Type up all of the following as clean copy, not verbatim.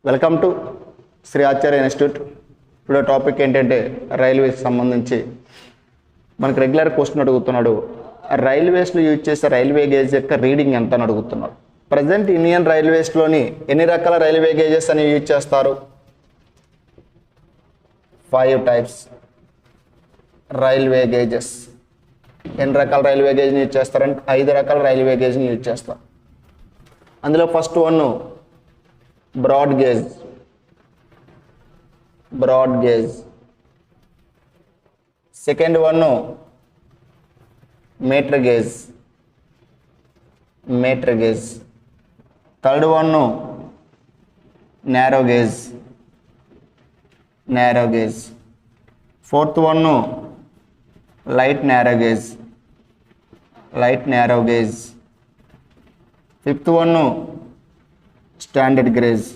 Welcome to Shri Acharya institute. ఇప్పుడు topic ఏంటంటే railways సంబంధించి మనకు రెగ్యులర్ క్వశ్చన్ అడుగుతున్నాడు. రైల్వేస్లో యూజ్ చేసే రైల్వే గేజ్ యొక్క రీడింగ్ ఎంత అని అడుగుతున్నాడు. ప్రజెంట్ ఇండియన్ రైల్వేస్లోని ఎన్ని రకాల రైల్వే గేజెస్ అని యూజ్ చేస్తారు? 5 టైప్స్ రైల్వే గేజెస్. ఎన్ని రకాల రైల్వే గేజ్ని యూజ్ చేస్తారంటే 5 రకాల రైల్వే గేజ్ని యూజ్ చేస్తారు. అందులో first one broad gauge. Second one metre gauge. Third one narrow gauge. Fourth one light narrow gauge. Fifth one standard gauge.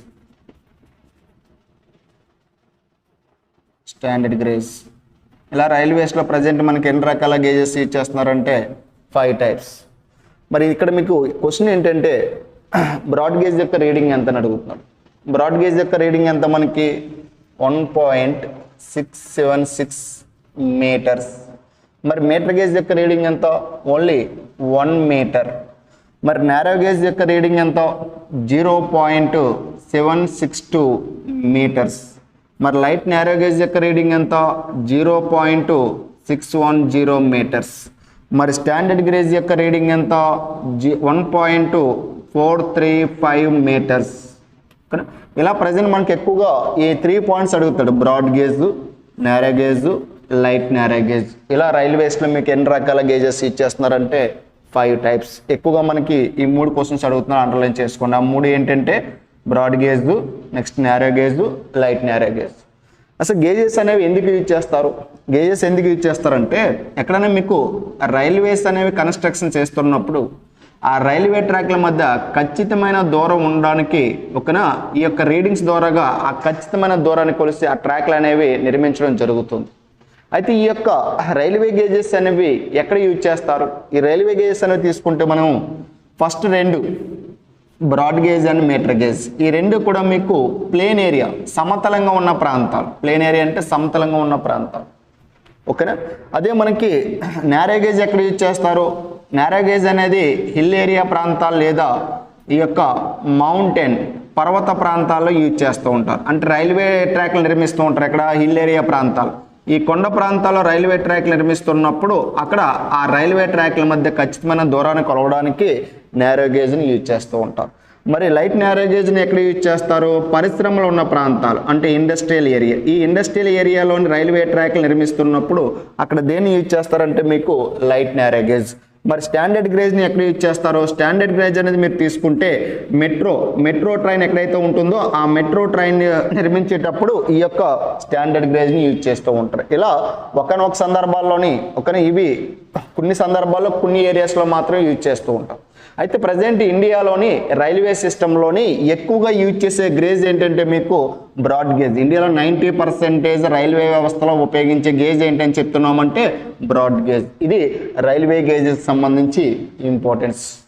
ఇలా రైల్వేస్లో ప్రజెంట్ మనకి ఎన్ని రకాల గేజెస్ యూజ్ చేస్తున్నారంటే 5 టైప్స్. మరి ఇక్కడ మీకు క్వశ్చన్ ఏంటంటే బ్రాడ్ గేజ్ యొక్క రీడింగ్ ఎంత అని అడుగుతున్నాడు. బ్రాడ్ గేజ్ యొక్క రీడింగ్ ఎంత మనకి 1.676 మీటర్స్. మరి మీటర్ గేజ్ యొక్క రీడింగ్ ఎంత? Only 1 metre. మరి నేరో గేజ్ యొక్క రీడింగ్ ఎంత? 0.762 మీటర్స్. మరి లైట్ నేరో గేజ్ యొక్క రీడింగ్ ఎంత? 0.610 మీటర్స్. మరి స్టాండర్డ్ గేజ్ యొక్క రీడింగ్ ఎంత? 1.435 మీటర్స్. ఇలా ప్రజెంట్ మనకి ఎక్కువగా ఈ 3 పాయింట్స్ అడుగుతాడు. Broad gauge, narrow gauge, light narrow gauge. ఇలా రైల్వేస్లో మీకు ఎన్ని రకాల గేజెస్ ఇచ్చేస్తున్నారంటే 5 టైప్స్. ఎక్కువగా మనకి ఈ 3 క్వశ్చన్స్ అడుగుతున్నారు, అండర్లైన్ చేసుకోండి. ఆ 3 ఏంటంటే broad gauge, next narrow gauge, light narrow gauge. అసలు గేజెస్ అనేవి ఎందుకు యూజ్ చేస్తారు? గేజెస్ ఎందుకు యూజ్ చేస్తారంటే ఎక్కడైనా మీకు రైల్వేస్ అనేవి కన్స్ట్రక్షన్ చేస్తున్నప్పుడు ఆ రైల్వే ట్రాక్ల మధ్య ఖచ్చితమైన దూరం ఉండడానికి ఈ యొక్క రీడింగ్స్ ద్వారాగా ఆ ఖచ్చితమైన దూరాన్ని కొలిసి ఆ ట్రాక్లు అనేవి నిర్మించడం జరుగుతుంది. అయితే ఈ యొక్క రైల్వే గేజెస్ అనేవి ఎక్కడ యూజ్ చేస్తారు? ఈ రైల్వే గేజెస్ అనేవి తీసుకుంటే మనం first 2 broad gauge and metre gauge. ఈ 2 కూడా మీకు ప్లేన్ ఏరియా, సమతలంగా ఉన్న ప్రాంతాలు. ప్లేన్ ఏరియా అంటే సమతలంగా ఉన్న ప్రాంతాలు, ఓకేనా? అదే మనకి నేరో గేజ్ ఎక్కడ యూజ్ చేస్తారు? నేరో గేజ్ అనేది హిల్ ఏరియా ప్రాంతాలు లేదా ఈ యొక్క మౌంటైన్ పర్వత ప్రాంతాల్లో యూజ్ చేస్తూ ఉంటారు. అంటే రైల్వే ట్రాక్లు నిర్మిస్తూ ఉంటారు. ఇక్కడ హిల్ ఏరియా ప్రాంతాలు, ఈ కొండ ప్రాంతాల్లో రైల్వే ట్రాక్ నిర్మిస్తున్నప్పుడు అక్కడ ఆ రైల్వే ట్రాక్ల మధ్య ఖచ్చితమైన దూరాన్ని కొలవడానికి నేరో గేజ్ని యూజ్ చేస్తూ ఉంటారు. మరి లైట్ నేరో గేజ్ని ఎక్కడ యూజ్ చేస్తారు? పరిశ్రమలు ఉన్న ప్రాంతాలు అంటే ఇండస్ట్రియల్ ఏరియా. ఈ ఇండస్ట్రియల్ ఏరియాలోని రైల్వే ట్రాక్లు నిర్మిస్తున్నప్పుడు అక్కడ దేన్ని యూజ్ చేస్తారంటే మీకు లైట్ నేరో గేజ్. మరి స్టాండర్డ్ గేజ్ని ఎక్కడ యూజ్ చేస్తారో? స్టాండర్డ్ గేజ్ అనేది మీరు తీసుకుంటే మెట్రో ట్రైన్ ఎక్కడైతే ఉంటుందో ఆ మెట్రో ట్రైన్ నిర్మించేటప్పుడు ఈ యొక్క స్టాండర్డ్ గేజ్ని యూజ్ చేస్తూ ఉంటారు. ఇలా ఒకనొక సందర్భాల్లోని ఇవి కొన్ని సందర్భాల్లో కొన్ని ఏరియాస్లో మాత్రం యూజ్ చేస్తూ ఉంటాం. అయితే ప్రజెంట్ ఇండియాలోని రైల్వే సిస్టంలోని ఎక్కువగా యూజ్ చేసే గేజ్ ఏంటంటే మీకు బ్రాడ్ గేజ్. ఇండియాలో 90% రైల్వే వ్యవస్థలో ఉపయోగించే గేజ్ ఏంటని చెప్తున్నామంటే బ్రాడ్ గేజ్. ఇది రైల్వే గేజెస్ సంబంధించి ఇంపార్టెన్స్.